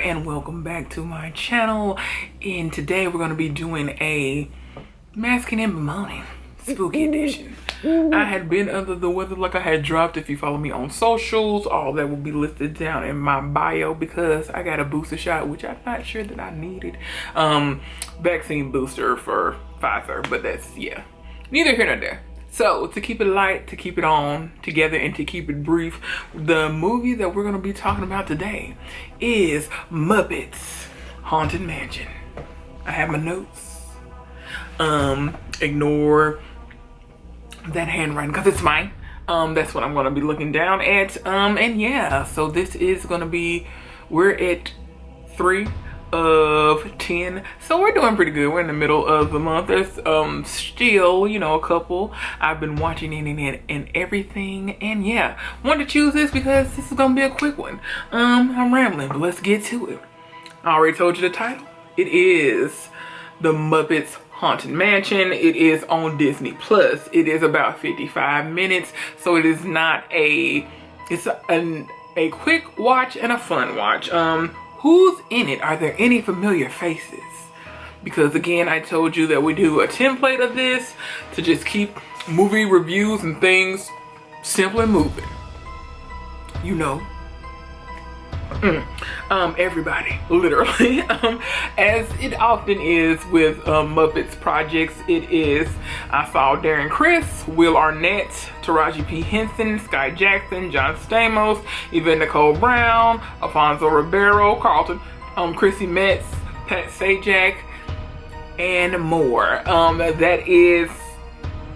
and welcome back to my channel. And today we're going to be doing a masking and bemoaning spooky edition. I had been under the weather like I had dropped. If you follow me on socials, all that will be listed down in my bio because I got a booster shot, which I'm not sure that I needed. Vaccine booster for Pfizer, but that's, yeah, neither here nor there. So to keep it light, to keep it on together, and to keep it brief, the movie that we're going to be talking about today is Muppets Haunted Mansion. I have my notes. Ignore that handwriting because it's mine. That's what I'm going to be looking down at. And yeah, so this is going to be, we're at 3 of 10, so we're doing pretty good. We're in the middle of the month. There's still, you know, a couple I've been watching and everything, and yeah, wanted to choose this because this is gonna be a quick one. I'm rambling, but let's get to it. I already told you the title. It is the Muppets Haunted Mansion. It is on Disney Plus. It is about 55 minutes, so it is not a quick watch and a fun watch. Who's in it? Are there any familiar faces? Because again, I told you that we do a template of this to just keep movie reviews and things simple and moving. You know. Everybody, literally. As it often is with Muppets projects, it is, I saw Darren Criss, Will Arnett, Taraji P. Henson, Sky Jackson, John Stamos, Yvette Nicole Brown, Alfonso Ribeiro, Carlton, Chrissy Metz, Pat Sajak, and more. That is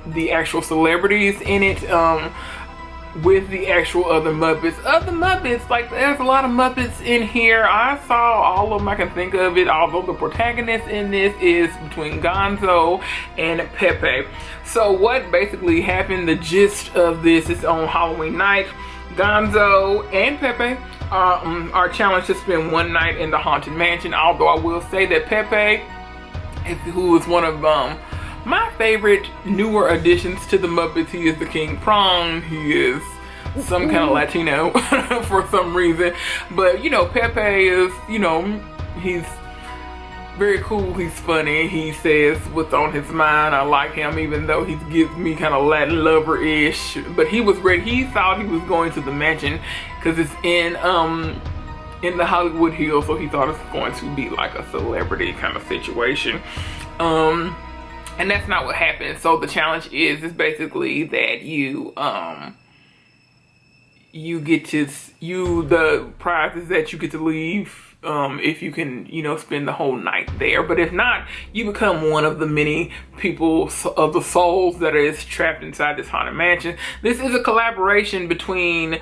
the actual celebrities in it. With the actual other Muppets, like there's a lot of Muppets in here. I saw all of them I can think of it, although the protagonist in this is between Gonzo and Pepe. So what basically happened, the gist of this is on Halloween night, Gonzo and Pepe are challenged to spend one night in the Haunted Mansion, although I will say that Pepe, who is one of my favorite newer additions to the Muppets, he is the King Prong. He is some kind of Latino for some reason. But, you know, Pepe is, you know, he's very cool. He's funny. He says what's on his mind. I like him, even though he gives me kind of Latin lover-ish. But he was ready. He thought he was going to the mansion because it's in the Hollywood Hills. So he thought it was going to be like a celebrity kind of situation. And that's not what happened. So the challenge is basically that the prize is that you get to leave if you can, you know, spend the whole night there. But if not, you become one of the many people of the souls that is trapped inside this haunted mansion. This is a collaboration between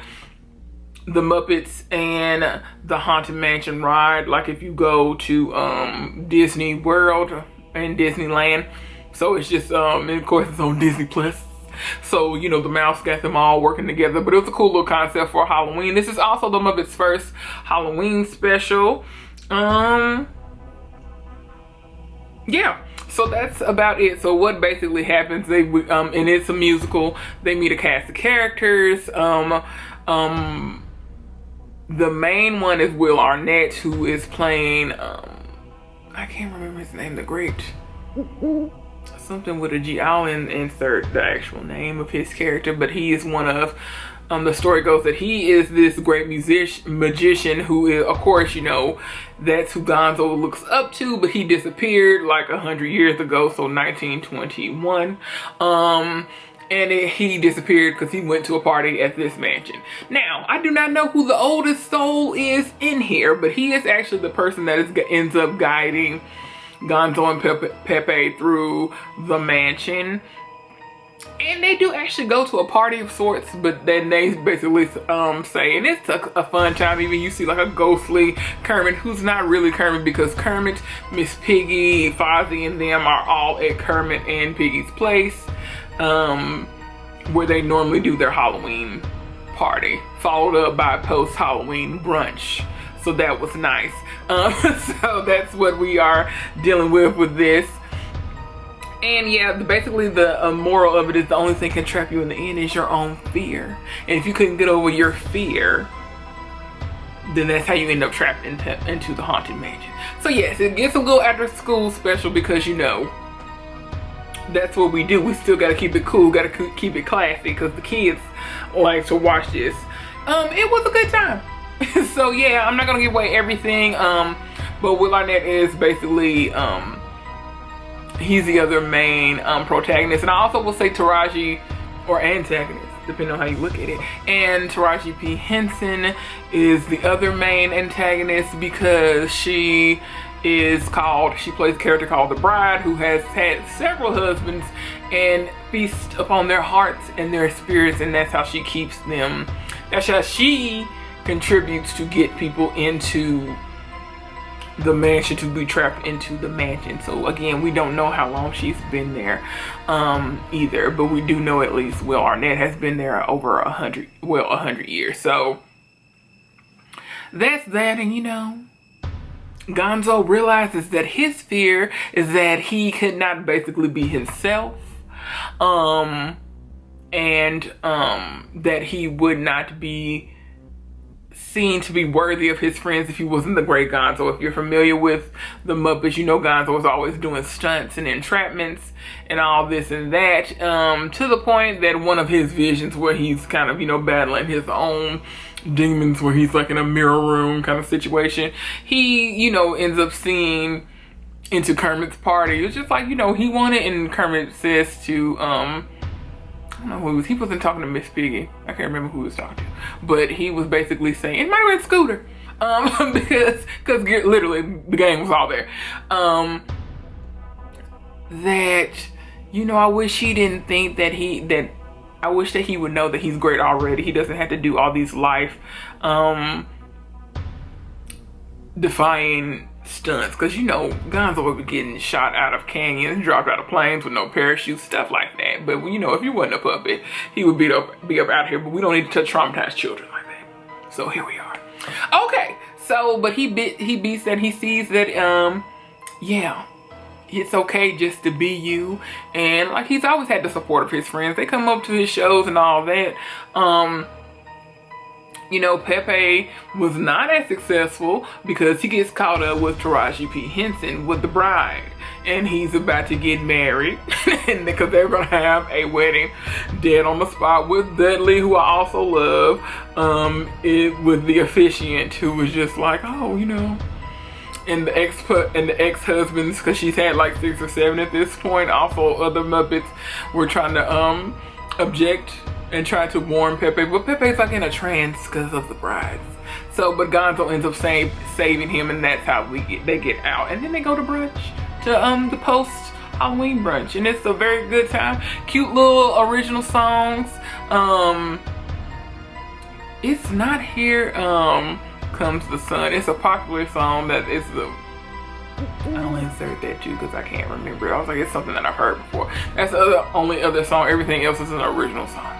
the Muppets and the Haunted Mansion ride. Like if you go to Disney World and Disneyland. So it's just, and of course it's on Disney Plus. So, you know, the mouse got them all working together. But it was a cool little concept for Halloween. This is also the Muppets' first Halloween special. Yeah. So that's about it. So what basically happens, and it's a musical. They meet a cast of characters. The main one is Will Arnett, who is playing, I can't remember his name, the great... something with a G. I'll insert the actual name of his character, but he is one of, the story goes that he is this great magician who is, of course, you know, that's who Gonzo looks up to, but he disappeared like 100 years ago, so 1921. And he disappeared because he went to a party at this mansion. Now, I do not know who the oldest soul is in here, but he is actually the person that ends up guiding Gonzo and Pepe through the mansion. And they do actually go to a party of sorts, but then they basically say, and it's a fun time. Even you see like a ghostly Kermit, who's not really Kermit, because Kermit, Miss Piggy, Fozzie, and them are all at Kermit and Piggy's place, where they normally do their Halloween party, followed up by a post-Halloween brunch. So that was nice. So that's what we are dealing with this. And yeah, basically the moral of it is the only thing can trap you in the end is your own fear. And if you couldn't get over your fear, then that's how you end up trapped into the Haunted Mansion. So yes, it gets a little after school special because, you know, that's what we do. We still gotta keep it cool, gotta keep it classy, because the kids like to watch this. It was a good time. So yeah, I'm not gonna give away everything, but Will Arnett is basically, he's the other main protagonist. And I also will say Taraji, or antagonist, depending on how you look at it. And Taraji P. Henson is the other main antagonist because she plays a character called the Bride, who has had several husbands and feasts upon their hearts and their spirits, and that's how she keeps them. That's how she contributes to get people into the mansion, to be trapped into the mansion. So again, we don't know how long she's been there either, but we do know at least Will Arnett has been there over 100 years. So that's that. And you know, Gonzo realizes that his fear is that he could not basically be himself, and that he would not be seen to be worthy of his friends if he wasn't the great Gonzo. If you're familiar with the Muppets, you know Gonzo was always doing stunts and entrapments and all this and that, to the point that one of his visions where he's kind of, you know, battling his own demons, where he's like in a mirror room kind of situation, he, you know, ends up seeing into Kermit's party. It's just like, you know, he wanted, and Kermit says to, I don't know who he wasn't talking to Miss Piggy. I can't remember who he was talking to. But he was basically saying, in my red scooter. Because literally the gang was all there. That, you know, I wish he didn't think that I wish that he would know that he's great already. He doesn't have to do all these life defying stunts, because you know Gonzo would be getting shot out of canyons, dropped out of planes with no parachute, stuff like that. But you know, if he wasn't a puppet, he would be up out here. But we don't need to traumatize children like that. So here we are. Okay, so but he beats that. He sees that yeah, it's okay just to be you, and like he's always had the support of his friends. They come up to his shows and all that. You know, Pepe was not as successful because he gets caught up with Taraji P. Henson with the Bride, and he's about to get married, and because they're gonna have a wedding dead on the spot with Dudley, who I also love, with the officiant, who was just like, oh, you know, and the ex-husbands, because she's had like 6 or 7 at this point. Also, other Muppets were trying to object and try to warn Pepe, but Pepe's like in a trance because of the brides. So, but Gonzo ends up saving him, and that's how they get out. And then they go to brunch, to the post Halloween brunch, and it's a very good time. Cute little original songs. It's Not Here Comes the Sun. It's a popular song that is I'll insert that too because I can't remember. I was like, it's something that I've heard before. That's the only other song. Everything else is an original song.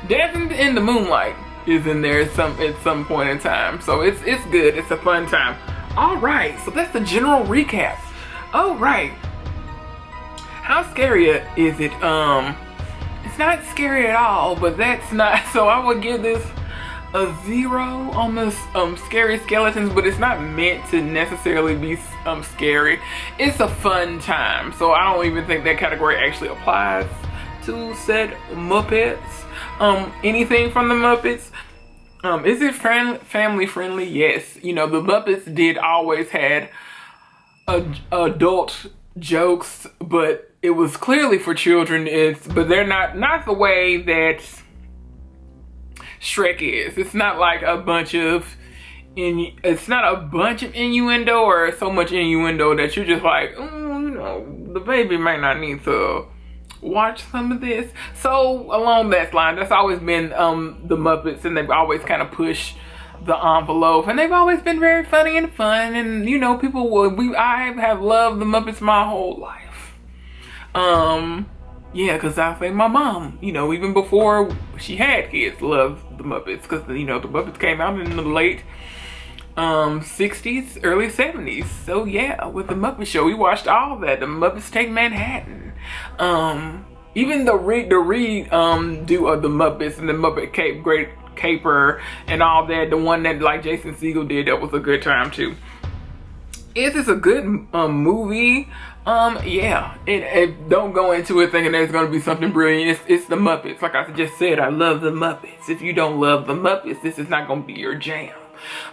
Dancing in the Moonlight is in there at some point in time. So it's good. It's a fun time. Alright, so that's the general recap. Alright. How scary is it? It's not scary at all, but that's not, so I would give this a 0 on the scary skeletons, but it's not meant to necessarily be scary. It's a fun time, so I don't even think that category actually applies to said Muppets. Anything from the Muppets. Is it family friendly? Yes. You know, the Muppets did always had adult jokes, but it was clearly for children. But they're not the way that Shrek is. It's not like a bunch of innuendo, or so much innuendo that you're just like, oh, you know, the baby might not need to watch some of this. So along that line, that's always been the Muppets, and they've always kind of pushed the envelope, and they've always been very funny and fun, and you know, I have loved the Muppets my whole life. Yeah, because I think my mom, you know, even before she had kids, loved the Muppets, because you know, the Muppets came out in the late 60s, early 70s. So yeah, with the Muppet Show, we watched all that. The Muppets Take Manhattan. Even the redo of the Muppets and the Muppet caper and all that. The one that like Jason Segel did, that was a good time too. Is this a good movie? Yeah. It don't go into it thinking there's gonna be something brilliant. It's the Muppets. Like I just said, I love the Muppets. If you don't love the Muppets, this is not gonna be your jam.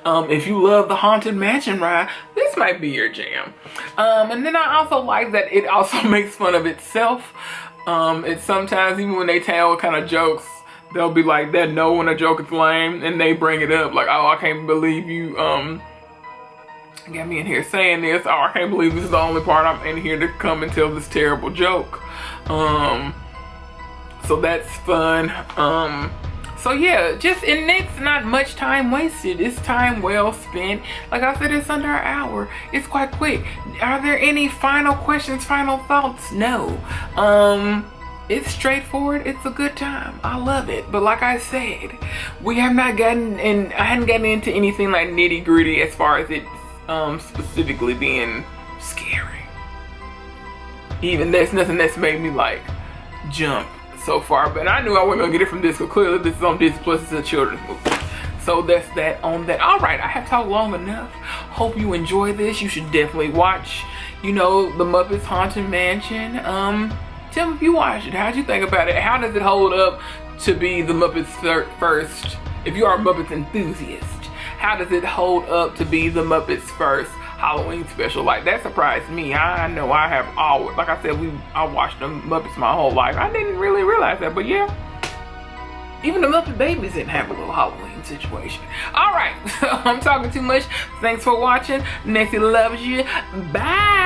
If you love the Haunted Mansion ride, this might be your jam. And then I also like that it also makes fun of itself. It's sometimes, even when they tell kind of jokes, they'll be like, they know when a joke is lame, and they bring it up. Like, oh, I can't believe you, got me in here saying this. Oh, I can't believe this is the only part I'm in here to come and tell this terrible joke. So that's fun. So yeah, and it's not much time wasted. It's time well spent. Like I said, it's under an hour. It's quite quick. Are there any final questions, final thoughts? No. It's straightforward. It's a good time. I love it. But like I said, I hadn't gotten into anything like nitty gritty as far as it specifically being scary. Even there's nothing that's made me like jump so far, but I knew I wasn't gonna get it from this, because clearly this is on Disney Plus. It's a children's movie. So that's that on that. All right, I have talked long enough. Hope you enjoy this. You should definitely watch, the Muppets Haunted Mansion. Tell me if you watched it. How'd you think about it? How does it hold up to be the Muppets first? If you are a Muppets enthusiast, how does it hold up to be the Muppets first Halloween special? Like, that surprised me. I know I have always, like I said, I watched the Muppets my whole life. I didn't really realize that, but yeah, even the Muppet Babies didn't have a little Halloween situation. All right, I'm talking too much. Thanks for watching. Nikky loves you. Bye.